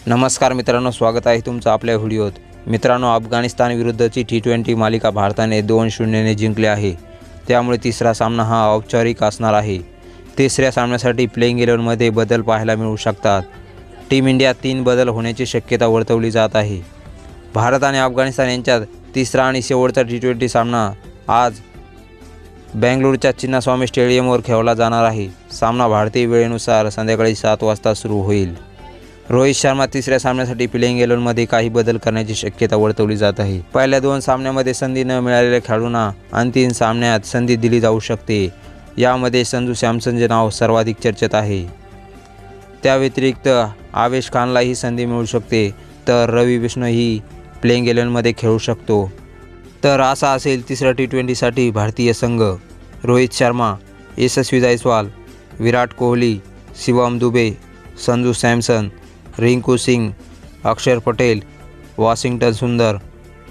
नमस्कार मित्रांनो, स्वागत आहे तुमचं आपल्या व्हिडिओत। मित्रांनो, अफगाणिस्तान विरुद्धची T20 मालिका भारताने 2-0ने जिंकली आहे। त्यामुळे तिसरा सामना हा औपचारिक असणार आहे। तिसऱ्या सामन्यासाठी प्लेइंग 11मध्ये बदल पाहायला मिळू शकतात। टीम इंडिया 3 बदल होण्याची शक्यता वर्तवली जात आहे। भारत आणि अफगाणिस्तान यांच्यात तिसरा आणि शेवटचा T20 सामना आज बेंगळुरूच्या चिन्नास्वामी स्टेडियमवर खेळवला जाणार आहे। सामना भारतीय वेळेनुसार संध्याकाळी 7 वाजता सुरू होईल। रोहित शर्मा तिसऱ्या सामन्यासाठी प्लेइंग 11मध्ये काही बदल करण्याची शक्यता वर्तवली जात आहे। पहिल्या 2 सामन्यांमध्ये संधी न मिळालेल्या खेळाडूंना अंतिम सामन्यात संधी दिली जाऊ शकते। यामध्ये संजू सॅमसनचे नाव सर्वाधिक चर्चेत आहे। त्या व्यतिरिक्त आवेश खानलाही संधी मिळू शकते, तर रवी बिश्नोईही प्लेइंग 11मध्ये खेळू शकतो। तर असा असेल तिसऱ्या T20साठी भारतीय संघ। रोहित शर्मा, यशस्वी जायसवाल, विराट कोहली, शिवम दुबे, संजू सॅमसन, रिंकू सिंग, अक्षर पटेल, वॉशिंग्टन सुंदर,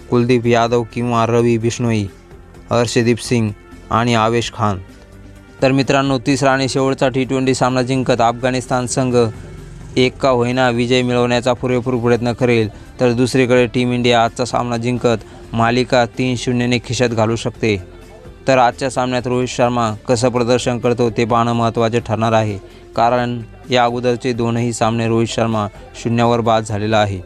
कुलदीप यादव किंवा रवी बिश्नोई, हर्षदीप सिंग आणि आवेश खान। तर मित्रांनो, तिसरा आणि शेवटचा T20 सामना जिंकत अफगाणिस्तान संघ एक का होईना विजय मिळवण्याचा पुरेपूर प्रयत्न करेल, तर दुसरीकडे टीम इंडिया आजचा सामना जिंकत मालिका 3-0ने खिशात घालू शकते। तर आजच्या सामन्यात रोहित शर्मा कसं प्रदर्शन करतो ते पाहणं महत्त्वाचे ठरणार आहे, कारण या अगोदरचे दोनही सामने रोहित शर्मा 0वर बाद झालेला आहे।